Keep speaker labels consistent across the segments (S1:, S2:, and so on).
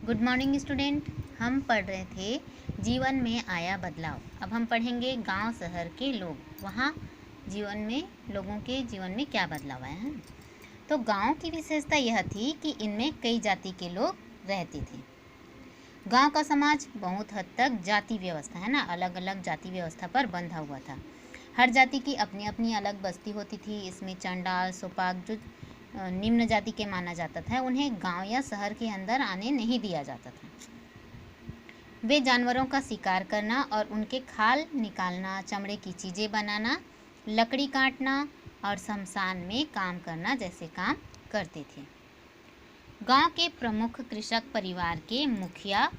S1: Good morning student. हम पढ़ रहे थे जीवन में आया बदलाव। अब हम पढ़ेंगे गांव शहर के लोग, वहाँ जीवन में लोगों के जीवन में क्या बदलाव आया है। तो गांव की विशेषता यह थी कि इनमें कई जाति के लोग रहते थे। गांव का समाज बहुत हद तक जाति व्यवस्था है ना, अलग अलग जाति व्यवस्था पर बंधा हुआ था। हर जाति की अपनी अपनी अलग बस्ती होती थी। इसमें चंडाल सोपाक जो निम्न जाति के माना जाता था, उन्हें गांव या शहर के अंदर आने नहीं दिया जाता था। वे जानवरों का शिकार करना और उनके खाल निकालना, चमड़े की चीज़ें बनाना, लकड़ी काटना और शमशान में काम करना जैसे काम करते थे। गांव के प्रमुख कृषक परिवार के मुखिया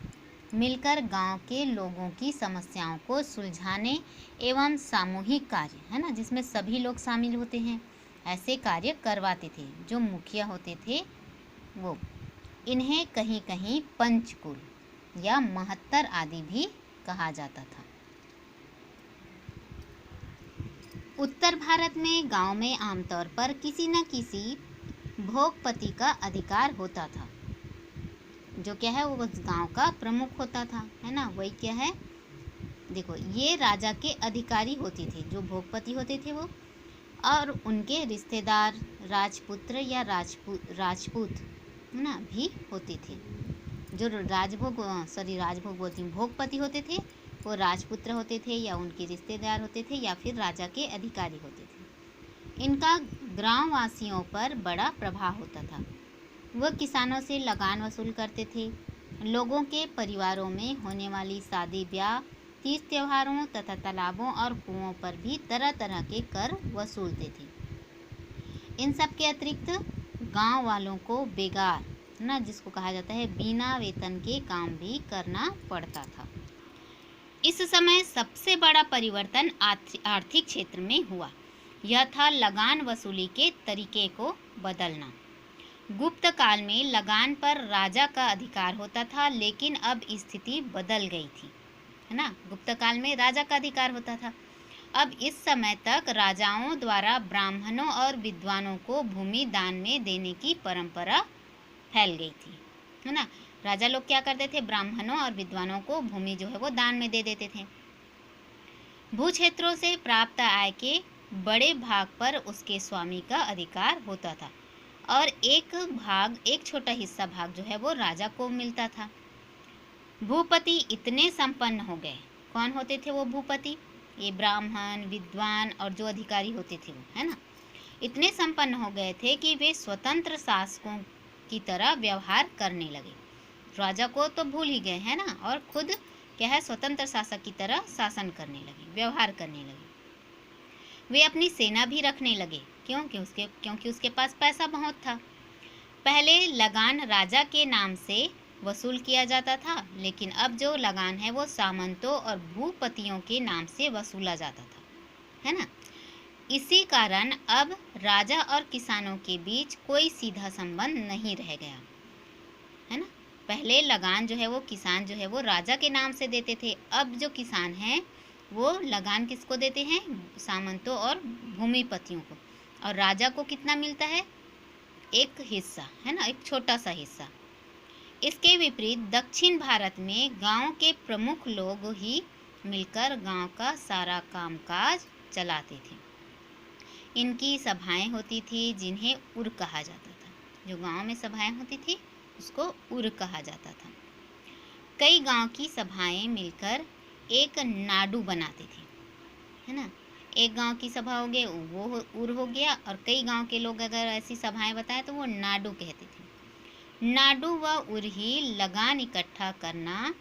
S1: मिलकर गांव के लोगों की समस्याओं को सुलझाने एवं सामूहिक कार्य है ना, जिसमें सभी लोग शामिल होते हैं, ऐसे कार्य करवाते थे। जो मुखिया होते थे वो, इन्हें कहीं कहीं पंचकुल या महत्तर आदि भी कहा जाता था। उत्तर भारत में गांव में आमतौर पर किसी न किसी भोगपति का अधिकार होता था, जो क्या है वो उस गांव का प्रमुख होता था, है ना। वही क्या है, देखो, ये राजा के अधिकारी होते थे, जो भोगपति होते थे वो, और उनके रिश्तेदार राजपुत्र या राजपूत है ना भी होते थे। जो राजभोग बोलती हूँ, भोगपति होते थे वो राजपुत्र होते थे या उनके रिश्तेदार होते थे या फिर राजा के अधिकारी होते थे। इनका ग्रामवासियों पर बड़ा प्रभाव होता था। वह किसानों से लगान वसूल करते थे। लोगों के परिवारों में होने वाली शादी ब्याह, तीज त्योहारों तथा तालाबों और कुओं पर भी तरह तरह के कर वसूलते थे। इन सब के अतिरिक्त गांव वालों को बेगार ना, जिसको कहा जाता है, बिना वेतन के काम भी करना पड़ता था। इस समय सबसे बड़ा परिवर्तन आर्थिक क्षेत्र में हुआ। यह था लगान वसूली के तरीके को बदलना। गुप्त काल में लगान पर राजा का अधिकार होता था, लेकिन अब स्थिति बदल गई थी, है ना। गुप्त काल में राजा का अधिकार होता था। अब इस समय तक राजाओं द्वारा ब्राह्मणों और विद्वानों को भूमि दान में देने की परंपरा फैल गई थी, है ना। राजा लोग क्या करते थे, ब्राह्मणों और विद्वानों को भूमि जो है वो दान में दे देते थे। भू क्षेत्रों से प्राप्त आय के बड़े भाग पर उसके स्वामी का अधिकार होता था और एक छोटा हिस्सा भाग जो है वो राजा को मिलता था। भूपति इतने संपन्न हो गए। कौन होते थे वो भूपति? ये ब्राह्मण, विद्वान और जो अधिकारी होते थे वो, है ना, इतने संपन्न हो गए थे कि वे स्वतंत्र शासकों की तरह व्यवहार करने लगे। राजा को तो भूल ही गए, है ना, और खुद क्या है, स्वतंत्र शासक की तरह शासन करने लगे, व्यवहार करने लगे। वे अपनी सेना भी रखने लगे। क्योंकि उसके पास पैसा बहुत था। पहले लगान राजा के नाम से वसूल किया जाता था, लेकिन अब जो लगान है वो सामंतों और भूपतियों के नाम से वसूला जाता था, है ना। इसी कारण अब राजा और किसानों के बीच कोई सीधा संबंध नहीं रह गया, है ना। पहले लगान जो है वो किसान जो है वो राजा के नाम से देते थे। अब जो किसान हैं वो लगान किसको देते हैं? सामंतों और भूमिपतियों को। और राजा को कितना मिलता है? एक हिस्सा, है ना, एक छोटा सा हिस्सा। इसके विपरीत दक्षिण भारत में गांव के प्रमुख लोग ही मिलकर गांव का सारा कामकाज चलाते थे। इनकी सभाएं होती थी, जिन्हें उर कहा जाता था। जो गांव में सभाएं होती थी उसको उर कहा जाता था। कई गांव की सभाएं मिलकर एक नाडू बनाते थे, है ना। एक गांव की सभा हो गई वो उर हो गया, और कई गांव के लोग अगर ऐसी सभाएं बताएं तो वो नाडू कहते थे। नाडू व उर ही लगान इकट्ठा करना,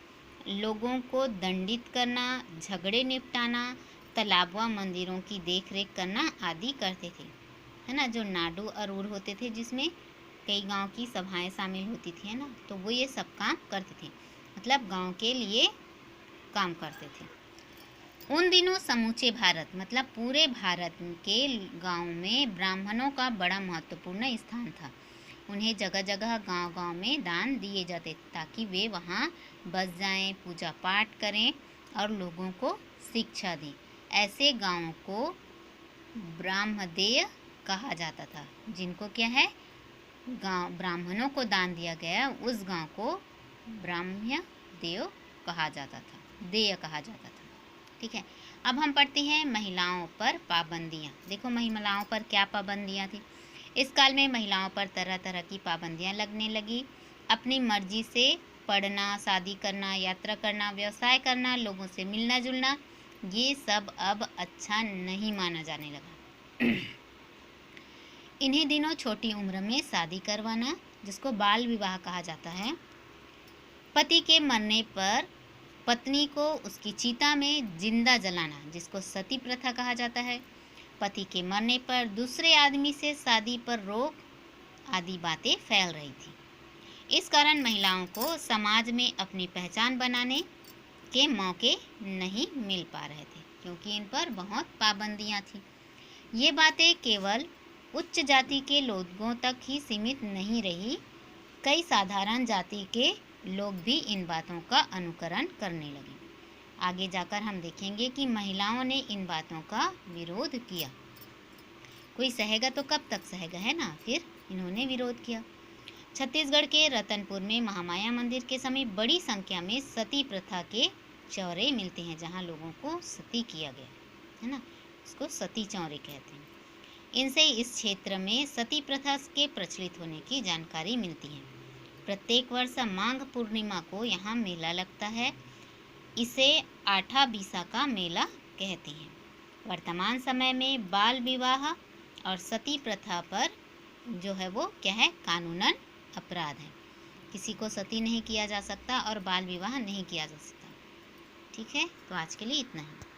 S1: लोगों को दंडित करना, झगड़े निपटाना, तालाब व मंदिरों की देखरेख करना आदि करते थे, है ना। जो नाडू और उर होते थे, जिसमें कई गांव की सभाएं शामिल होती थी, है ना, तो वो ये सब काम करते थे, मतलब गांव के लिए काम करते थे। उन दिनों समूचे भारत मतलब पूरे भारत के गांव में ब्राह्मणों का बड़ा महत्वपूर्ण स्थान था। उन्हें जगह जगह गांव-गांव में दान दिए जाते ताकि वे वहां बस जाएं, पूजा पाठ करें और लोगों को शिक्षा दें। ऐसे गांवों को ब्राह्मदेय कहा जाता था। जिनको क्या है, गांव ब्राह्मणों को दान दिया गया, उस गांव को ब्राह्म्य देव कहा जाता था, देय कहा जाता था। ठीक है, अब हम पढ़ते हैं महिलाओं पर पाबंदियाँ। देखो महिलाओं पर क्या पाबंदियाँ थी। इस काल में महिलाओं पर तरह तरह की पाबंदियाँ लगने लगी। अपनी मर्जी से पढ़ना, शादी करना, यात्रा करना, व्यवसाय करना, लोगों से मिलना जुलना, ये सब अब अच्छा नहीं माना जाने लगा। इन्हीं दिनों छोटी उम्र में शादी करवाना, जिसको बाल विवाह कहा जाता है, पति के मरने पर पत्नी को उसकी चिता में जिंदा जलाना, जिसको सती प्रथा कहा जाता है, पति के मरने पर दूसरे आदमी से शादी पर रोक आदि बातें फैल रही थी। इस कारण महिलाओं को समाज में अपनी पहचान बनाने के मौके नहीं मिल पा रहे थे, क्योंकि इन पर बहुत पाबंदियां थी। ये बातें केवल उच्च जाति के लोगों तक ही सीमित नहीं रही, कई साधारण जाति के लोग भी इन बातों का अनुकरण करने लगे। आगे जाकर हम देखेंगे कि महिलाओं ने इन बातों का विरोध किया। कोई सहेगा तो कब तक सहेगा, है ना। फिर इन्होंने विरोध किया। छत्तीसगढ़ के रतनपुर में महामाया मंदिर के समीप बड़ी संख्या में सती प्रथा के चौरे मिलते हैं, जहाँ लोगों को सती किया गया, है ना। इसको सती चौरे कहते हैं। इनसे इस क्षेत्र में सती प्रथा के प्रचलित होने की जानकारी मिलती है। प्रत्येक वर्ष माघ पूर्णिमा को यहाँ मेला लगता है। इसे आठा बीसा का मेला कहते हैं। वर्तमान समय में बाल विवाह और सती प्रथा पर जो है वो क्या है, कानूनन अपराध है। किसी को सती नहीं किया जा सकता और बाल विवाह नहीं किया जा सकता। ठीक है, तो आज के लिए इतना ही।